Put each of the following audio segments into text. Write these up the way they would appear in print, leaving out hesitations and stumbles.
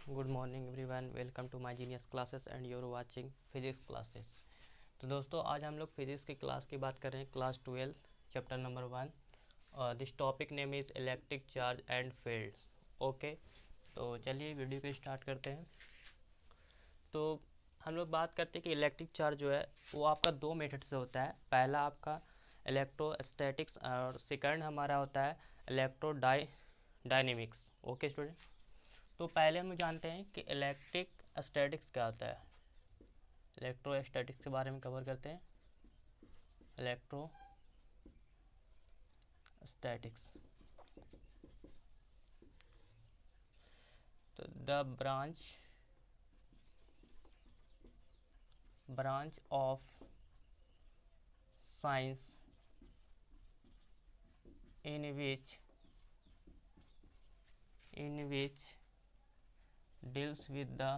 Good morning everyone, welcome to my genius classes and your watching physics classes. तो दोस्तों, आज हम लोग फिजिक्स की क्लास की बात कर रहे हैं, class 12 chapter number 1। This topic name is electric charge and fields. Okay, तो चलिए वीडियो को स्टार्ट करते हैं। तो हम लोग बात करते हैं कि इलेक्ट्रिक चार्ज जो है वो आपका दो मेथड से होता है। पहला आपका इलेक्ट्रोस्टैटिक्स और सेकंड हमारा होता है डायनेमिक्स। ओके स्टूडेंट, तो पहले हम जानते हैं कि इलेक्ट्रिक स्टैटिक्स क्या होता है। इलेक्ट्रोस्टैटिक्स के बारे में कवर करते हैं। इलेक्ट्रोस्टैटिक्स, तो the branch of science in which deals with the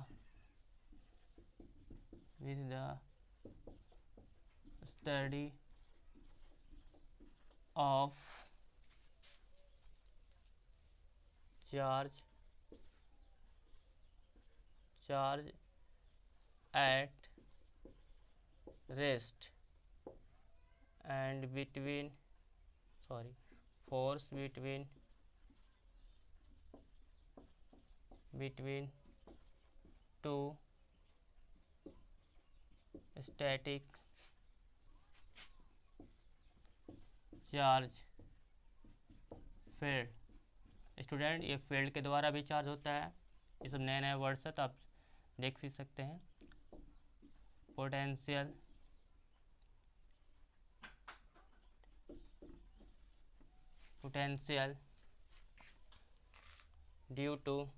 study of charge at rest and force between two static charge field. Student, ये फील्ड के द्वारा भी चार्ज होता है। ये सब नए नए वर्ड्स है तो आप देख भी सकते हैं। Potential due to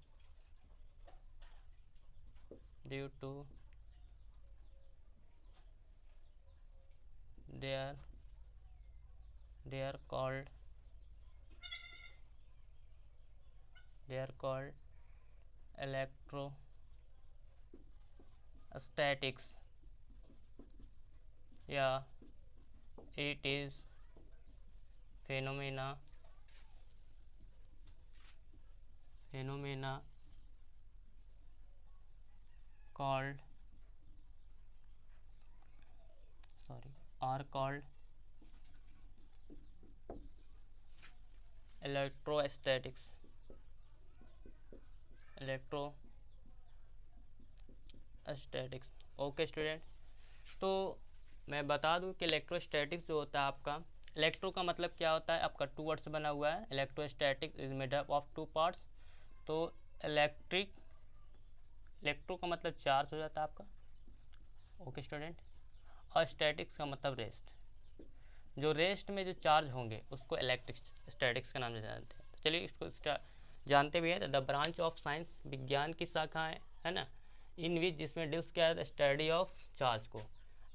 they are called electrostatics, या it is phenomena called are called electrostatics। Okay student, तो मैं बता दूं कि इलेक्ट्रोस्टैटिक्स जो होता है आपका, इलेक्ट्रो का मतलब क्या होता है आपका, टू वर्ड से बना हुआ है। Electrostatic is made up of two parts. तो इलेक्ट्रो का मतलब चार्ज हो जाता है आपका। ओके स्टूडेंट, और स्टैटिक्स का मतलब रेस्ट। जो रेस्ट में जो चार्ज होंगे उसको इलेक्ट्रिक स्टैटिक्स का नाम से जानते हैं। तो चलिए इसको जानते भी हैं। द ब्रांच ऑफ साइंस, विज्ञान की शाखा है ना, इन विच, जिसमें डील्स क्या है, स्टडी ऑफ चार्ज को।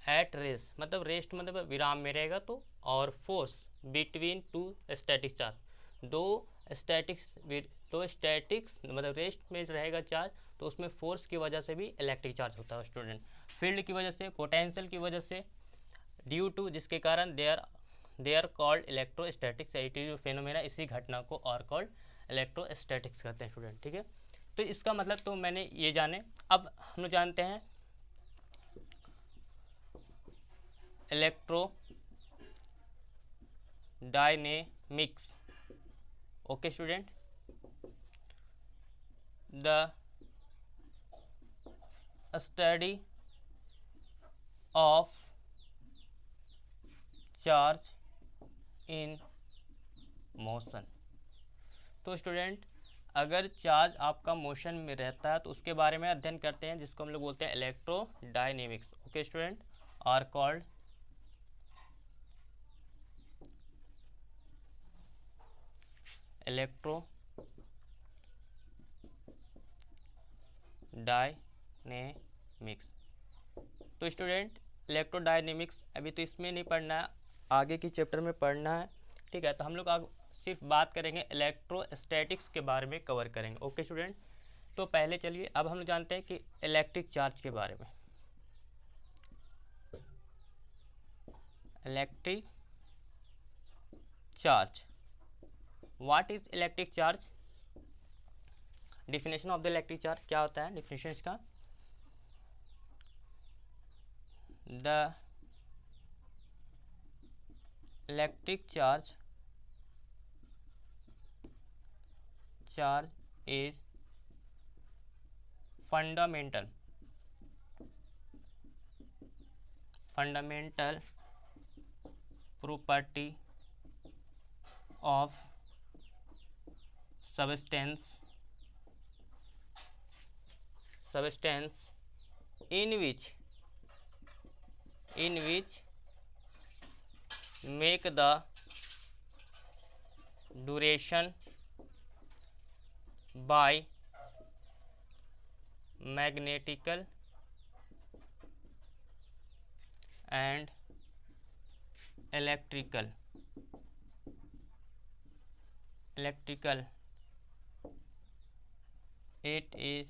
एट रेस्ट मतलब रेस्ट मतलब विराम में रहेगा तो, और force between two static charge, statics दो स्टैटिक्स मतलब रेस्ट में रहेगा चार्ज, तो उसमें फोर्स की वजह से भी इलेक्ट्रिक चार्ज होता है स्टूडेंट। फील्ड की वजह से, पोटेंशियल की वजह से, ड्यू टू जिसके कारण दे आर कॉल्ड इलेक्ट्रोस्टैटिक्स। जो फेनोमेना, इसी घटना को और कॉल्ड इलेक्ट्रोस्टैटिक्स कहते हैं स्टूडेंट। ठीक है, तो इसका मतलब तो मैंने ये जाने। अब हम जानते हैं electro dynamics. Okay student, the study of charge in motion. तो स्टूडेंट, अगर चार्ज आपका मोशन में रहता है तो उसके बारे में अध्ययन करते हैं, जिसको हम लोग बोलते हैं electrodynamics. Okay student, are called electrodynamics. तो स्टूडेंट, इलेक्ट्रोडायनेमिक्स अभी तो इसमें नहीं पढ़ना है, आगे की चैप्टर में पढ़ना है। ठीक है, तो हम लोग सिर्फ बात करेंगे इलेक्ट्रोस्टैटिक्स के बारे में कवर करेंगे। ओके स्टूडेंट, तो पहले चलिए अब हम जानते हैं कि इलेक्ट्रिक चार्ज के बारे में। Electric charge, what is electric charge? Definition of the electric charge क्या होता है, डिफिनेशन इसका, the electric charge is fundamental property of substance in which make the duration by magnetical and electrical it is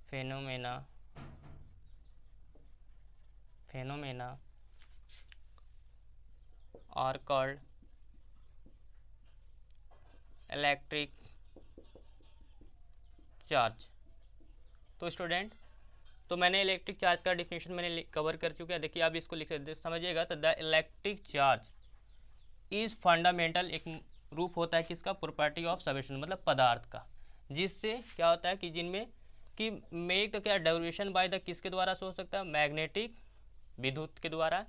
phenomena are called electric charge. तो student, तो मैंने electric charge का definition मैंने cover कर चुका है। देखिए आप इसको लिख सकते समझिएगा, तो the electric charge is fundamental, एक रूप होता है किसका, प्रॉपर्टी ऑफ सब्सटेंस मतलब पदार्थ का, जिससे क्या होता है कि जिनमें कि मेक तो क्या ड्यूरेशन बाय द किसके द्वारा से हो सकता है, मैग्नेटिक विद्युत के द्वारा,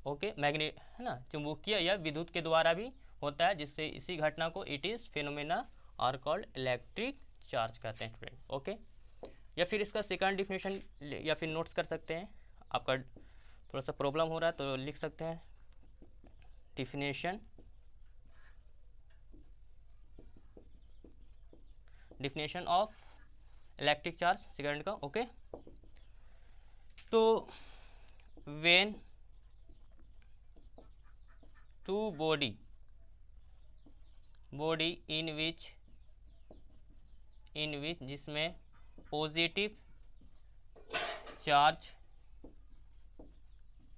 ओके मैग्नेट है ना, चुंबकीय या विद्युत के द्वारा भी होता है, जिससे इसी घटना को it is phenomena are called electric charge कहते हैं स्टूडेंट, ओके। या फिर इसका सेकंड डिफिनेशन या फिर नोट्स कर सकते हैं, आपका थोड़ा सा प्रॉब्लम हो रहा है तो लिख सकते हैं definition of electric charge second का, ओके। तो when two body in which जिसमें positive charge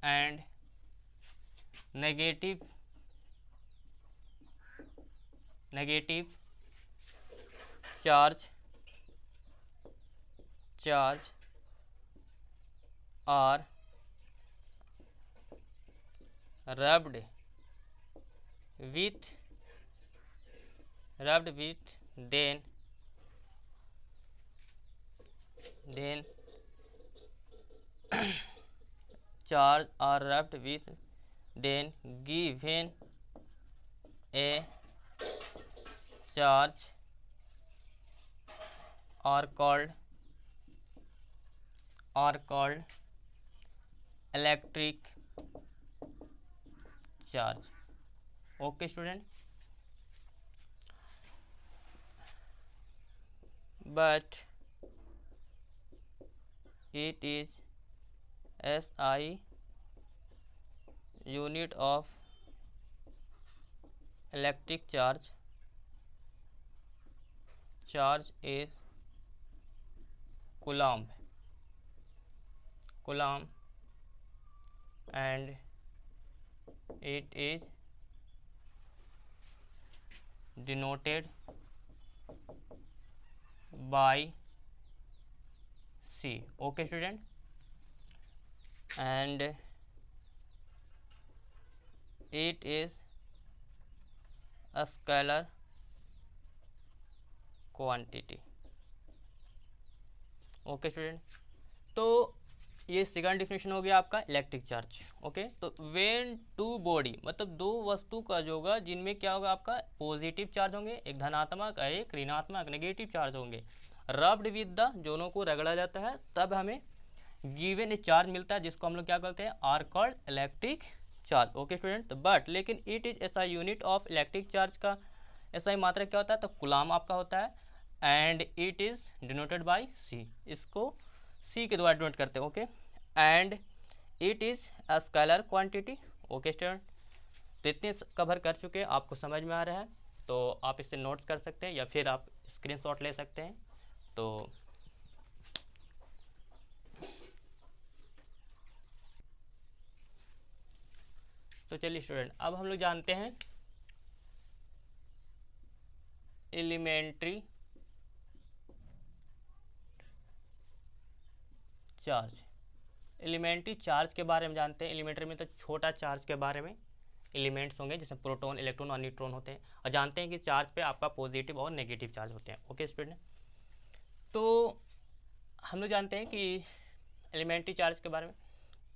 and negative charge are rubbed with then charge are rubbed with then given a charge are called electric charge, okay student। but it is SI unit of electric charge is coulomb and it is denoted by C, okay student। and it is a scalar quantity, okay student. तो ये second definition हो गया आपका electric charge, okay. तो when two body मतलब दो वस्तु का जो होगा जिनमें क्या होगा आपका पॉजिटिव चार्ज होंगे, एक धनात्मक एक ऋणात्मक नेगेटिव चार्ज होंगे, रब्ड विद द दोनों को रगड़ा जाता है, तब हमें गिवन ए चार्ज मिलता है, जिसको हम लोग क्या कहते हैं, are called electric charge, okay student. But लेकिन it is SI unit of electric charge का एसआई मात्रा क्या होता है, तो कूलम आपका होता है, and it is denoted by C, इसको सी के द्वारा डिनोट करते हैं, okay. And it is a scalar quantity, okay student. तो इतने कवर कर चुके हैं, आपको समझ में आ रहा है, तो आप इससे नोट्स कर सकते हैं या फिर आप स्क्रीनशॉट ले सकते हैं। तो चलिए स्टूडेंट, अब हम लोग जानते हैं एलिमेंट्री चार्ज, एलिमेंट्री चार्ज के बारे में जानते हैं। एलिमेंट्री में तो छोटा चार्ज के बारे में एलिमेंट्स होंगे जिसमें प्रोटॉन, इलेक्ट्रॉन और न्यूट्रॉन होते हैं, और जानते हैं कि चार्ज पे आपका पॉजिटिव और नेगेटिव चार्ज होते हैं। ओके स्टूडेंट, तो हम लोग जानते हैं कि एलिमेंट्री चार्ज के बारे में,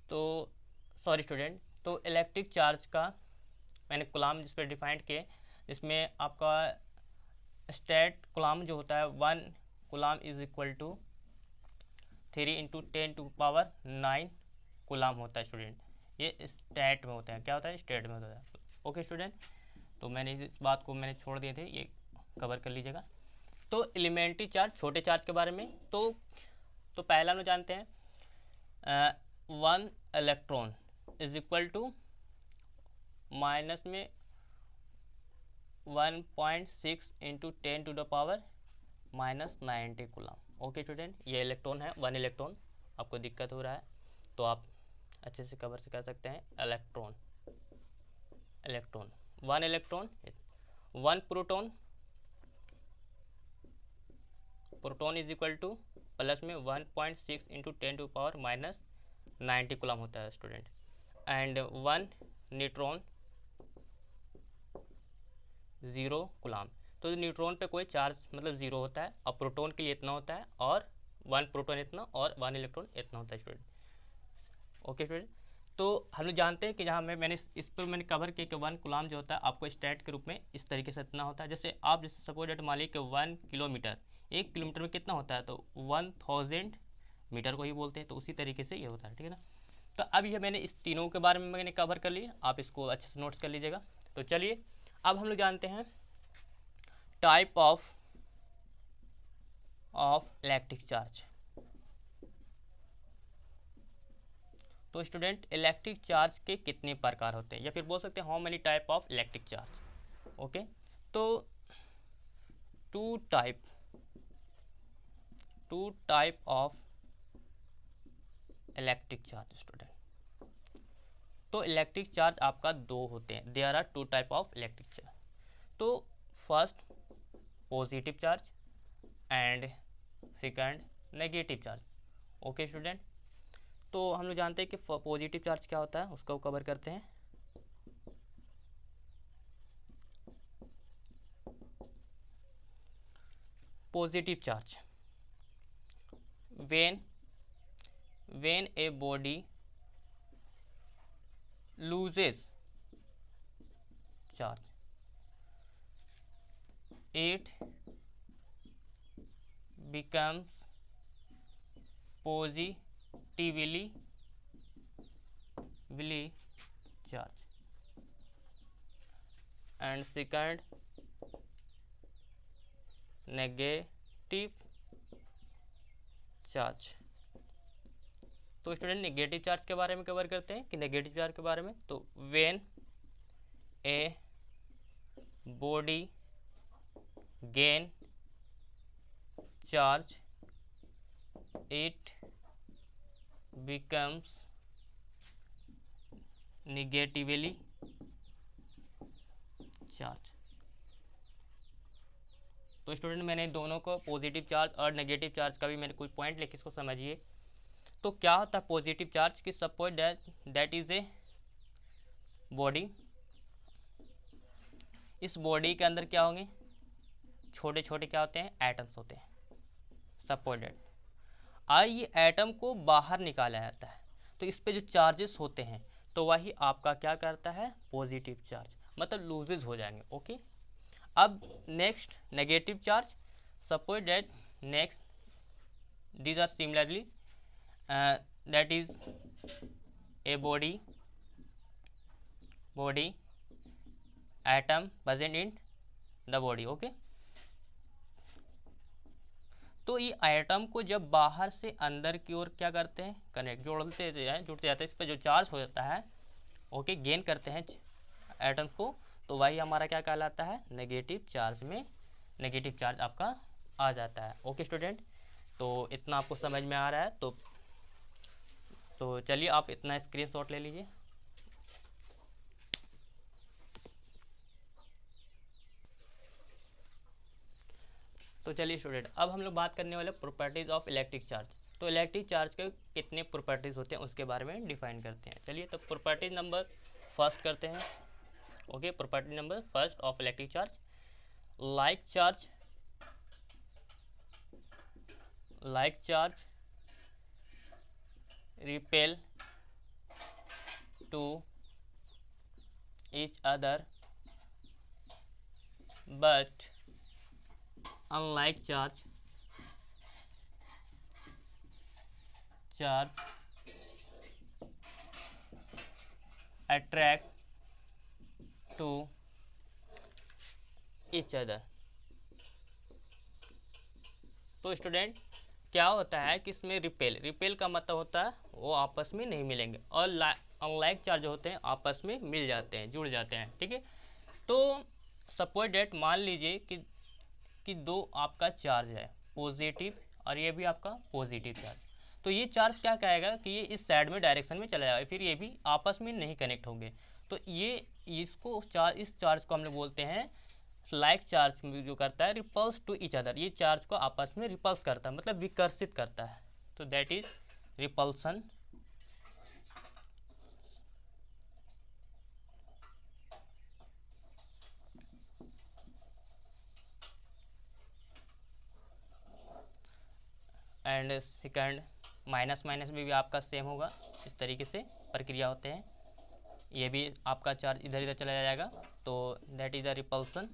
तो सॉरी स्टूडेंट, तो इलेक्ट्रिक चार्ज का मैंने कूलम जिस पर डिफाइंड किए, जिसमें आपका स्टेट कूलम जो होता है 1 coulomb is equal to 3 × 10⁻⁹ coulomb होता है स्टूडेंट। ये स्टेट में होता है, क्या होता है, स्टेट में होता है। ओके स्टूडेंट, तो मैंने इस बात को मैंने छोड़ दिए थे, ये कवर कर लीजिएगा। तो एलिमेंट्री चार्ज, छोटे चार्ज के बारे में, तो पहला हम लोग जानते हैं 1 electron is equal to minus में 1.6 × 10⁻⁻90 कूलम। ओके स्टूडेंट, ये इलेक्ट्रॉन है, 1 इलेक्ट्रॉन। आपको दिक्कत हो रहा है तो आप अच्छे से कवर से कर सकते हैं। Electron 1 electron, 1 proton is equal two plus में 1.6 × 10⁻⁻90 कूलम होता है स्टूडेंट। And 1 neutron 0 coulomb. तो न्यूट्रॉन पे कोई चार्ज मतलब 0 होता है, और प्रोटॉन के लिए इतना होता है, और 1 प्रोटॉन इतना और 1 इलेक्ट्रॉन इतना होता है स्टूडेंट। ओके स्टूडेंट, तो हम लोग जानते हैं कि जहाँ मैंने इस पर मैंने कवर किया कि 1 कूलम जो होता है आपको स्टेट के रूप में इस तरीके से इतना होता है। जैसे आप जैसे सपोज डेट मान लीजिए कि 1 किलोमीटर, 1 किलोमीटर में कितना होता है, तो 1000 मीटर को ही बोलते हैं, तो उसी तरीके से ये होता है, ठीक है ना। तो अब ये मैंने इस तीनों के बारे में मैंने कवर कर लिया, आप इसको अच्छे से नोट्स कर लीजिएगा। तो चलिए अब हम लोग जानते हैं टाइप ऑफ इलेक्ट्रिक चार्ज। तो स्टूडेंट, इलेक्ट्रिक चार्ज के कितने प्रकार होते हैं, या फिर बोल सकते हैं how many type of electric charge. Okay, तो two type of electric charge student. तो इलेक्ट्रिक चार्ज आपका 2 होते हैं, there are 2 type of electric charge. तो first positive charge and second negative charge. Okay student, तो हम लोग जानते हैं कि पॉजिटिव चार्ज क्या होता है, उसको कवर करते हैं। Positive charge, when a body loses charge, it becomes positively charged, and second negative charge. तो स्टूडेंट नेगेटिव चार्ज के बारे में कवर करते हैं कि नेगेटिव चार्ज के बारे में, तो when a body gain charge it becomes negatively charge. तो स्टूडेंट, मैंने दोनों को पॉजिटिव चार्ज और नेगेटिव चार्ज का भी मैंने कुछ पॉइंट लेके इसको समझिए। तो क्या होता है पॉजिटिव चार्ज की, suppose that is a body. इस बॉडी के अंदर क्या होंगे, छोटे छोटे क्या होते हैं, एटम्स होते हैं। सपोज दैट ये एटम को बाहर निकाला जाता है, तो इस पे जो चार्जेस होते हैं तो वही आपका क्या करता है, पॉजिटिव चार्ज, मतलब लूजेज हो जाएंगे। ओके, अब next negative charge, suppose that next these are similarly that is a body atom present in the body। Okay, तो ये एटम को जब बाहर से अंदर की ओर क्या करते हैं, कनेक्ट जुड़ते जाते हैं, इस पर जो चार्ज हो जाता है, ओके, गेन करते हैं एटम्स को, तो वही हमारा क्या कहलाता है, नेगेटिव चार्ज में नेगेटिव चार्ज आपका आ जाता है। ओके स्टूडेंट, तो इतना आपको समझ में आ रहा है, तो चलिए आप इतना स्क्रीनशॉट ले लीजिए। तो चलिए स्टूडेंट, अब हम लोग बात करने वाले प्रॉपर्टीज ऑफ इलेक्ट्रिक चार्ज। तो इलेक्ट्रिक चार्ज के कितने प्रॉपर्टीज होते हैं उसके बारे में डिफाइन करते हैं। चलिए तो प्रॉपर्टी नंबर फर्स्ट करते हैं। Okay, property number first of electric charge, like charge repel to each other, but unlike charge attract to each other। तो स्टूडेंट क्या होता है कि इसमें रिपेल का मतलब होता है वो आपस में नहीं मिलेंगे, और अनलाइक चार्ज होते हैं आपस में मिल जाते हैं, जुड़ जाते हैं। ठीक है, तो सपोज डेट मान लीजिए कि दो आपका चार्ज है पॉजिटिव और ये भी आपका पॉजिटिव चार्ज, तो ये चार्ज क्या कहेगा कि ये इस साइड में डायरेक्शन में चला जाएगा, फिर ये भी आपस में नहीं कनेक्ट होंगे। तो ये इस चार्ज को हम लोग बोलते हैं लाइक चार्ज जो करता है रिपल्स टू ईच अदर, ये चार्ज को आपस में रिपल्स करता है, मतलब विकर्षित करता है, तो that is repulsion. And second minus में भी आपका सेम होगा, इस तरीके से प्रक्रिया होते हैं, ये भी आपका चार्ज इधर इधर चला जाएगा, तो that is the repulsion.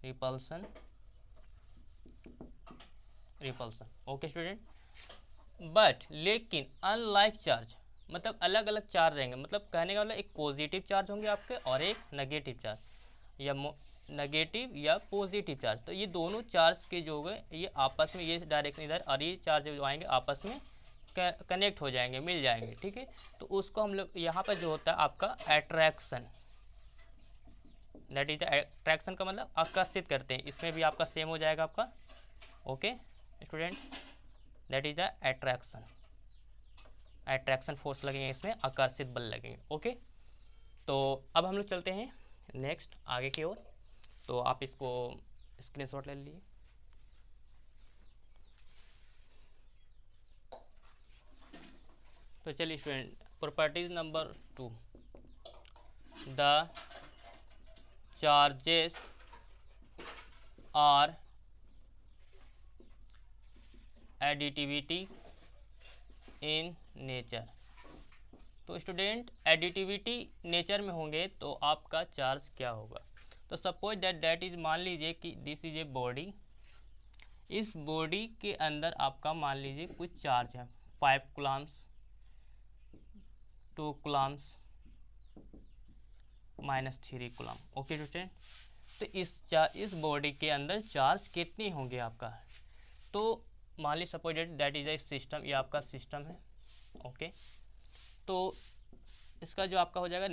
Repulsion okay student. But लेकिन अनलाइक चार्ज मतलब अलग अलग चार्ज रहेंगे, मतलब कहने का मतलब एक पॉजिटिव चार्ज होंगे आपके और एक नेगेटिव चार्ज या नेगेटिव या पॉजिटिव चार्ज। तो ये दोनों चार्ज के जो होंगे ये आपस में, ये डायरेक्शन इधर और ये चार्ज जो आएंगे आपस में कनेक्ट हो जाएंगे, मिल जाएंगे। ठीक है, तो उसको हम लोग यहाँ पर जो होता है आपका एट्रैक्शन, दैट इज अट्रैक्शन का मतलब आकर्षित करते हैं, इसमें भी आपका सेम हो जाएगा आपका। Okay student, that is the attraction force लगेंगे, इसमें आकर्षित बल लगेंगे। ओके, तो अब हम लोग चलते हैं नेक्स्ट आगे की ओर, तो आप इसको स्क्रीनशॉट ले लीजिए। तो चलिए student, properties number 2, the charges are additivity in nature. तो स्टूडेंट एडिटिविटी नेचर में होंगे तो आपका चार्ज क्या होगा। तो सपोज दैट इज, मान लीजिए कि दिस इज ए बॉडी, इस बॉडी के अंदर आपका मान लीजिए कुछ चार्ज है 5 Coulomb's, 2 Coulomb's, -3 coulomb. Okay student, तो इस बॉडी के अंदर चार्ज कितनी होंगे आपका। तो मान ली suppose that is a system, ये आपका सिस्टम है। ओके, तो इसका जो आपका हो जाएगा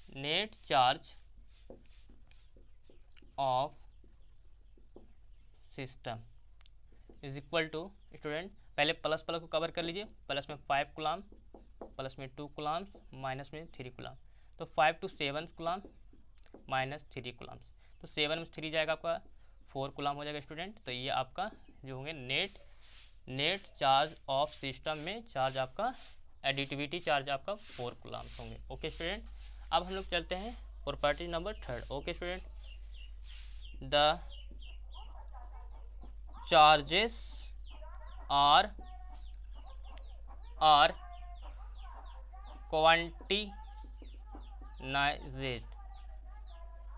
net charge of system is equal to, student पहले प्लस को कवर कर लीजिए, प्लस में 5 कूलम, प्लस में 2 कूलम्स, माइनस में 3 कूलम, तो 5 to 7 कूलम -3 कूलम्स, तो 7 में 3 जाएगा आपका 4 कूलम हो जाएगा स्टूडेंट। तो ये आपका जो होंगे नेट चार्ज ऑफ सिस्टम में चार्ज आपका एडिटिविटी चार्ज आपका 4 कूलम्स होंगे। ओके स्टूडेंट, अब हम लोग चलते हैं property number 3। Okay student, the charges are quantized.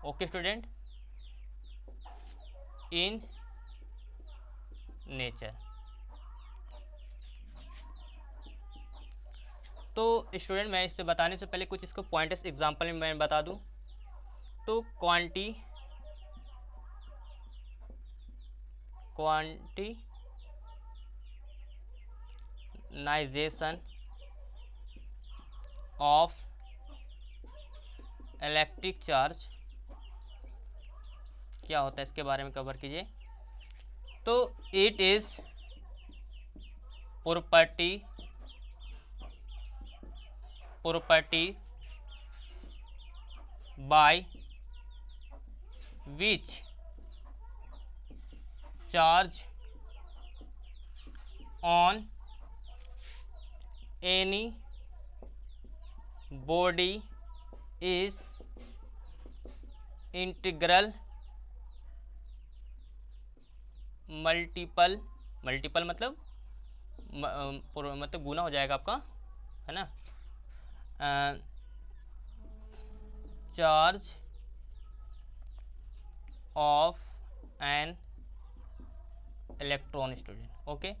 Okay student, in nature. तो स्टूडेंट मैं इससे बताने से पहले कुछ इसको पॉइंट्स एग्जांपल में मैं बता दूं। तो क्वांटिनाइजेशन ऑफ इलेक्ट्रिक चार्ज क्या होता है इसके बारे में कवर कीजिए। तो it is property by which charge on any body is integral multiple मतलब मतलब गुना हो जाएगा आपका, है ना, charge of an electron student. Okay,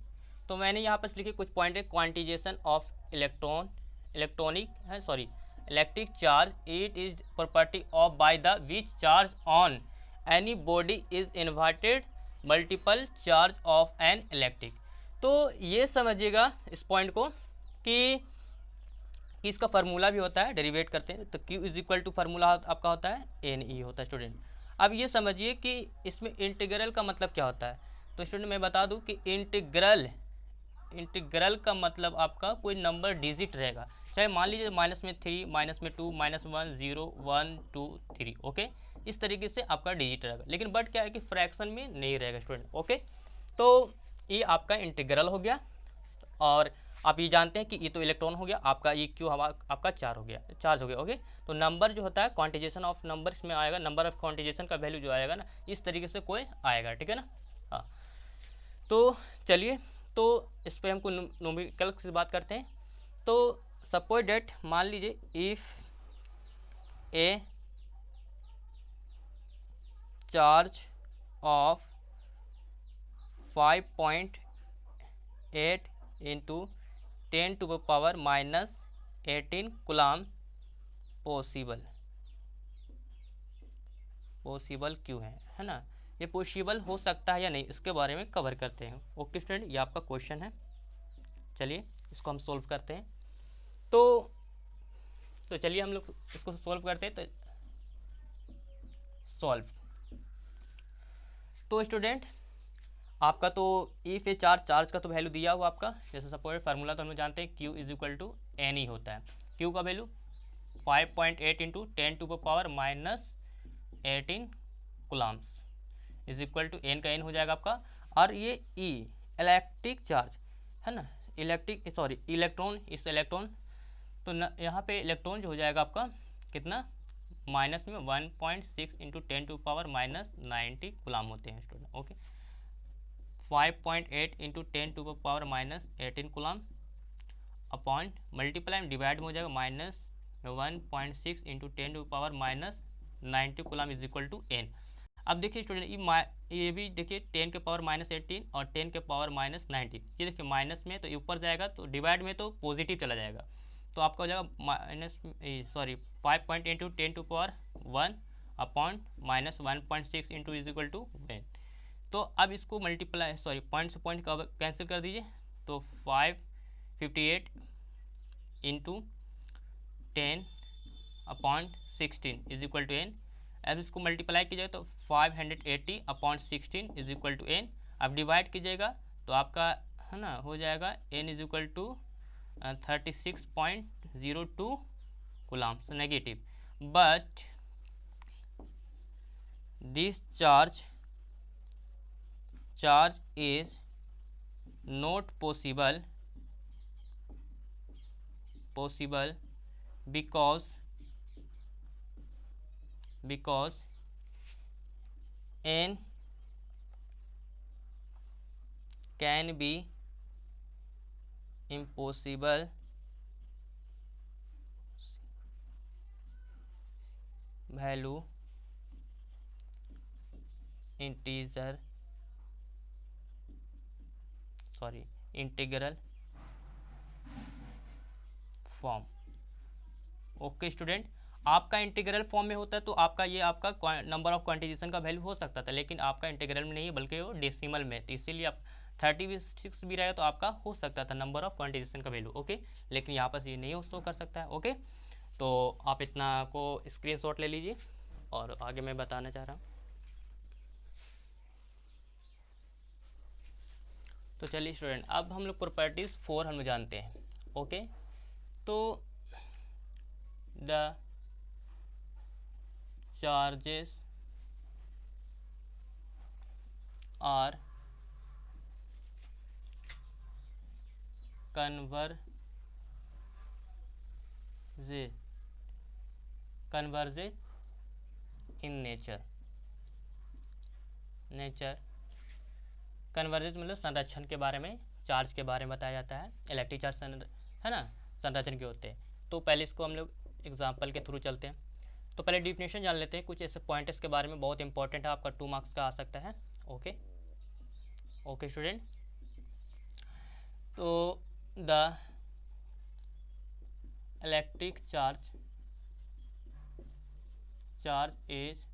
तो मैंने यहाँ पर लिखे कुछ पॉइंट है। Quantisation of electric charge, it is property of by the which charge on any body is inverted multiple charge of an electric. तो ये समझिएगा इस पॉइंट को कि इसका फार्मूला भी होता है, डेरिवेट करते हैं तो Q is equal to formula आपका होता है NE होता है स्टूडेंट। अब ये समझिए कि इसमें इंटीग्रल का मतलब क्या होता है। तो स्टूडेंट मैं बता दूं कि इंटीग्रल का मतलब आपका कोई नंबर डिजिट रहेगा, चाहे मान लीजिए माइनस में 3, माइनस में 2, -1, 0, 1, 2, 3। ओके, इस तरीके से आपका डिजिट रहेगा, लेकिन बट क्या है कि फ्रैक्शन में नहीं रहेगा स्टूडेंट। ओके, तो ये आपका इंटीग्रल हो गया। और आप ये जानते हैं कि ये तो इलेक्ट्रॉन हो गया, आपका ये क्यू आपका चार्ज हो गया। ओके, तो नंबर जो होता है क्वांटिजेशन ऑफ नंबर इसमें आएगा, नंबर ऑफ क्वांटिजेशन का वैल्यू जो आएगा ना, इस तरीके से कोई आएगा, ठीक है ना। हाँ, तो चलिए, तो इस पर हमको न्यूमेरिकल से बात करते हैं। तो सपोज डेट, मान लीजिए if a charge of 5.8 into 10 to the power -18 coulomb possible क्यों है ना। ये पॉसिबल हो सकता है या नहीं, इसके बारे में कवर करते हैं। ओके स्टूडेंट, ये आपका क्वेश्चन है। चलिए इसको हम सॉल्व करते हैं। तो चलिए हम लोग इसको सॉल्व करते हैं। तो सॉल्व, तो स्टूडेंट आपका तो इफ ए चार्ज का तो वैल्यू दिया हुआ आपका, जैसे सपोज फार्मूला तो हम जानते हैं Q is equal to N ही होता है। Q का value 5.8 into 10 to the power -18 coulombs is equal to N का एन हो जाएगा आपका। और ये E इलेक्ट्रिक चार्ज है ना, इलेक्ट्रॉन, इस इलेक्ट्रॉन तो यहाँ पे इलेक्ट्रॉन जो हो जाएगा आपका कितना, माइनस में 1.6 इंटू 10 टू पावर -90 कूलम होते हैं student. Okay, 5.8 into 10 to power -18 coulomb upon multiply में डिवाइड में हो जाएगा -1.6 into 10 to power -90 coulomb is equal to n। अब देखिए स्टूडेंट ये भी देखिए 10 के पावर -18 और 10 के पावर -90, ये देखिए माइनस में तो ऊपर जाएगा, तो डिवाइड में तो पॉजिटिव चला जाएगा, तो आपका हो जाएगा 5.8 into 10 to power 1 upon -1.6 into is equal to 1। तो अब इसको मल्टीप्लाई पॉइंट से पॉइंट कैंसिल कर दीजिए, तो 558 into 10 upon 16 is equal to n। अब इसको मल्टीप्लाई कीजिएगा तो 580 upon 16 is equal to n। अब डिवाइड कीजिएगा तो आपका है ना हो जाएगा n is equal to 36.02 coulombs negative. But this charge is not possible because n can be impossible value integral form. Okay student, आपका इंटीग्रल फॉर्म में होता है तो आपका ये आपका नंबर ऑफ क्वांटिजेशन का वैल्यू हो सकता था, लेकिन आपका इंटीग्रल में नहीं है बल्कि वो डेसिमल में, तो इसीलिए आप 36 भी रहेगा तो आपका हो सकता था नंबर ऑफ क्वांटिजेशन का वैल्यू। ओके, लेकिन यहाँ पर ये नहीं शो कर सकता है। ओके, तो आप इतना को स्क्रीनशॉट ले लीजिए और आगे मैं बताना चाह रहा हूँ। तो चलिए स्टूडेंट, अब हम लोग प्रॉपर्टीज 4 हम जानते हैं। ओके, तो the charges are converge in nature। Convergence मतलब संरक्षण के बारे में, चार्ज के बारे में बताया जाता है। इलेक्ट्रिक चार्ज है ना, संरक्षण के होते हैं। तो पहले इसको हम लोग एग्जाम्पल के थ्रू चलते हैं। तो पहले डिफिनेशन जान लेते हैं, कुछ ऐसे पॉइंट्स के बारे में, बहुत इंपॉर्टेंट है, आपका 2 मार्क्स का आ सकता है। Okay student. तो the electric charge is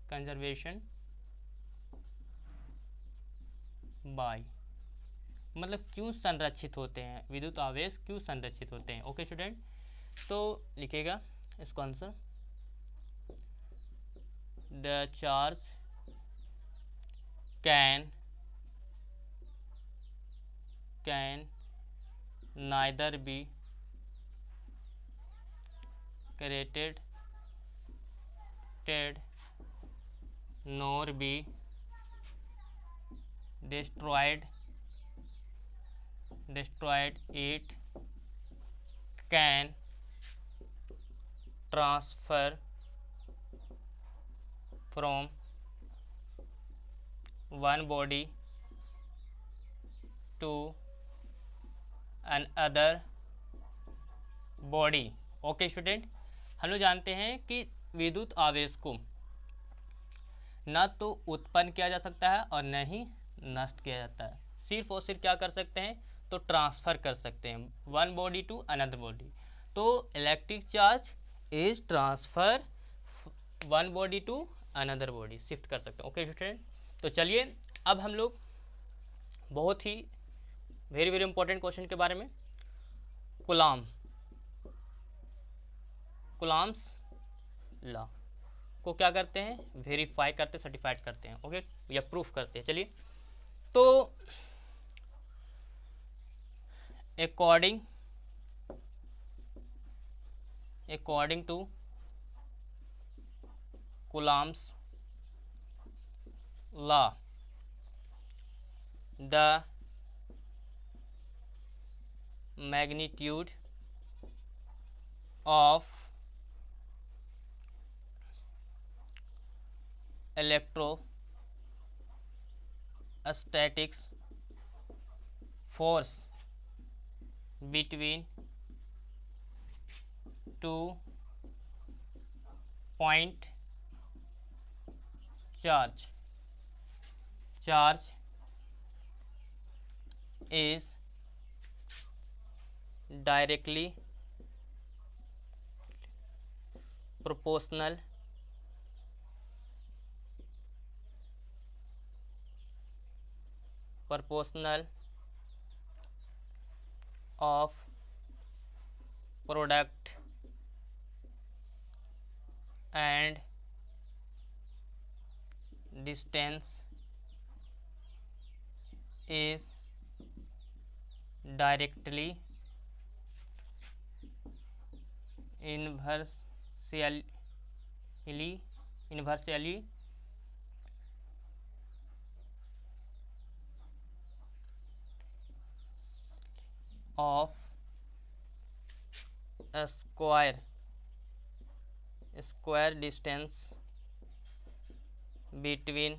conservation by, मतलब क्यों संरक्षित होते हैं, विद्युत आवेश क्यों संरक्षित होते हैं। ओके स्टूडेंट, तो लिखेगा इसको answer, the charge can neither be created nor be destroyed, it can transfer from one body to another body। Okay student, हम लोग जानते हैं कि विद्युत आवेश को न तो उत्पन्न किया जा सकता है और न ही नष्ट किया जाता है, सिर्फ और सिर्फ क्या कर सकते हैं, तो ट्रांसफ़र कर सकते हैं, one body to another body. तो electric charge is transfer one body to another body, shift कर सकते हैं। ओके स्टूडेंट, तो चलिए अब हम लोग बहुत ही वेरी वेरी इंपॉर्टेंट क्वेश्चन के बारे में, कुलाम्स लॉ को क्या करते हैं, वेरीफाई करते, सर्टिफाइड करते हैं। ओके, या प्रूफ करते हैं। चलिए, तो according to Coulomb's law, the magnitude of electrostatics force between 2 point charge is directly proportional of product and distance is directly inversely of a square distance between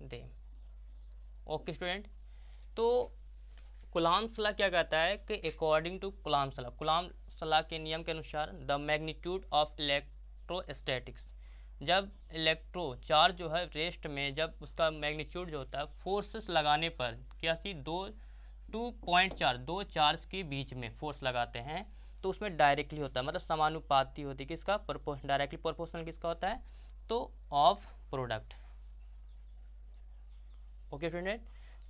them। Okay student, तो Coulomb's law क्या कहता है कि according to Coulomb's law के नियम के अनुसार the magnitude of electrostatics, जब इलेक्ट्रो चार्ज जो है रेस्ट में, जब उसका मैग्नीट्यूड जो होता है फोर्सेस लगाने पर, क्या सी 2 चार्ज के बीच में फोर्स लगाते हैं, तो उसमें डायरेक्टली होता है, मतलब समानुपाती होती है, किसका, डायरेक्टली प्रोपोर्शनल किसका होता है, तो ऑफ प्रोडक्ट। ओके स्टूडेंट,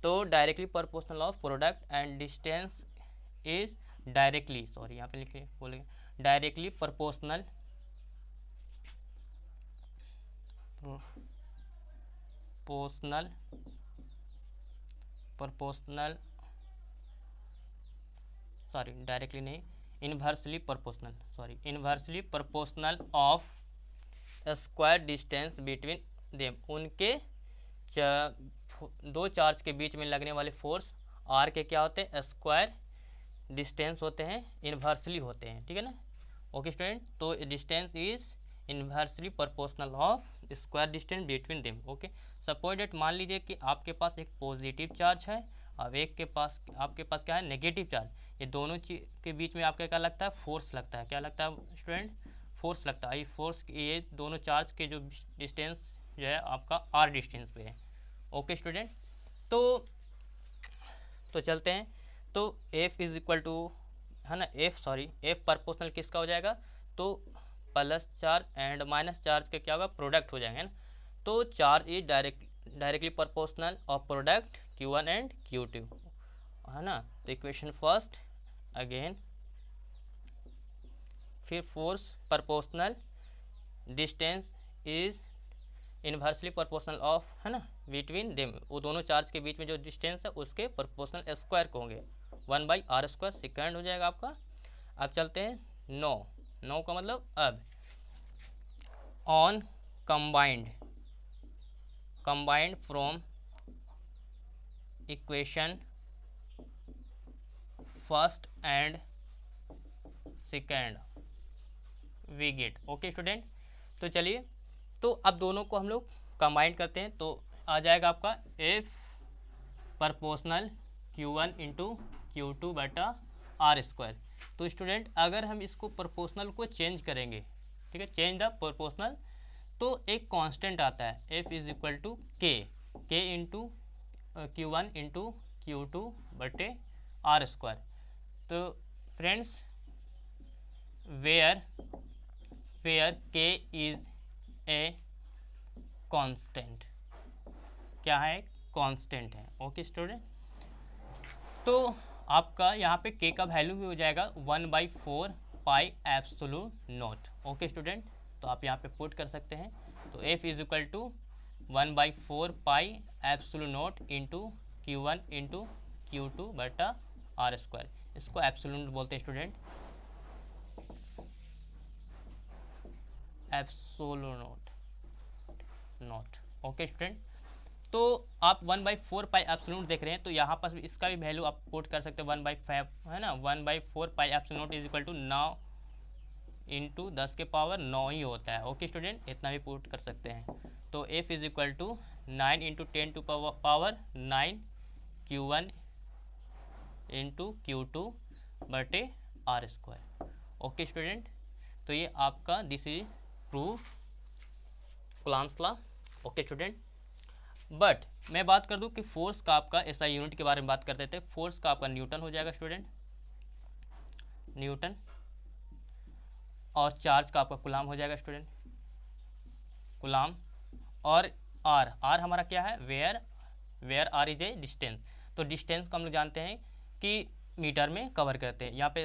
तो directly proportional of product and distance is directly, sorry यहाँ पे लिखे बोलेंगे, डायरेक्टली प्रोपोर्शनल सॉरी डायरेक्टली नहीं, inversely proportional of square distance between them, उनके दो चार्ज के बीच में लगने वाले फोर्स आर के क्या होते हैं, स्क्वायर डिस्टेंस होते हैं, इन्वर्सली होते हैं, ठीक है ना। ओके स्टूडेंट, तो distance is inversely proportional of square distance between them. Okay, suppose that मान लीजिए कि आपके पास एक पॉजिटिव चार्ज है और एक के पास आपके पास क्या है, नेगेटिव चार्ज। ये दोनों चीज के बीच में आपका क्या लगता है, फोर्स लगता है। क्या लगता है स्टूडेंट, फोर्स लगता है। ये फोर्स, ये दोनों चार्ज के जो डिस्टेंस जो है आपका आर डिस्टेंस पे है। ओके स्टूडेंट, तो चलते हैं। तो F इज इक्वल टू है ना, F प्रोपोर्शनल किसका हो जाएगा, तो plus charge and minus charge का क्या होगा, प्रोडक्ट हो जाएंगे ना। तो charge is directly proportional of product Q1 and Q2, है ना। तो इक्वेशन फर्स्ट अगेन, फिर force proportional distance is inversely proportional of, है ना, बिटवीन देम, वो दोनों चार्ज के बीच में जो डिस्टेंस है उसके प्रोपोर्शनल स्क्वायर को होंगे, 1/r², सेकेंड हो जाएगा आपका। अब चलते हैं नो का मतलब अब, on combined from equation first and second we get. Okay student, तो चलिए, तो अब दोनों को हम लोग कंबाइन करते हैं, तो आ जाएगा आपका F proportional Q1 into Q2/r²। तो स्टूडेंट अगर हम इसको प्रोपोर्शनल को चेंज करेंगे, ठीक है, चेंज द प्रोपोर्शनल, तो एक कांस्टेंट आता है F is equal to K into Q1 into Q2/r²। तो friends, where K is a constant, क्या है, कांस्टेंट है। ओके स्टूडेंट, तो आपका यहाँ पे K का वैल्यू भी हो जाएगा 1/4 pi epsilon naught. Okay student, तो आप यहाँ पे पुट कर सकते हैं। तो F is equal to 1/4 pi epsilon naught into Q1 into Q2/r²। इसको एप्सिलूट बोलते हैं student, epsilon naught. Okay student, तो आप 1/4 पाई एप्सिलूट देख रहे हैं, तो यहाँ पर इसका भी वैल्यू आप पुट कर सकते हैं 1/5, है ना। 1/4 pi epsilon is equal to 9 into 10 के पावर 9 ही होता है। ओके स्टूडेंट, इतना भी पुट कर सकते हैं। तो F is equal to 9 into 10 to power 9 Q1 into Q2/r²। Okay student, तो ये आपका this is proof Coulomb's law. Okay student, but मैं बात कर दूं कि फोर्स का आपका ऐसा यूनिट के बारे में बात करते थे। फोर्स का आपका न्यूटन हो जाएगा स्टूडेंट, न्यूटन, और चार्ज का आपका कूलॉम हो जाएगा स्टूडेंट, कूलॉम, और आर हमारा क्या है, where r is a distance. तो डिस्टेंस को हम लोग जानते हैं कि मीटर में कवर करते हैं, यहाँ पे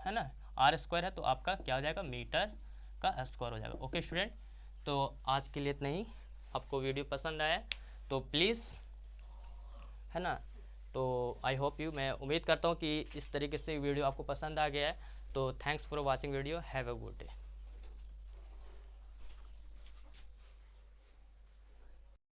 है ना r² है, तो आपका क्या हो जाएगा, मीटर का स्क्वायर हो जाएगा। ओके स्टूडेंट, तो आज के लिए इतना ही। आपको वीडियो पसंद आया तो प्लीज़, है ना, तो आई होप यू, मैं उम्मीद करता हूँ कि इस तरीके से वीडियो आपको पसंद आ गया है। तो thanks for watching video, have a good day.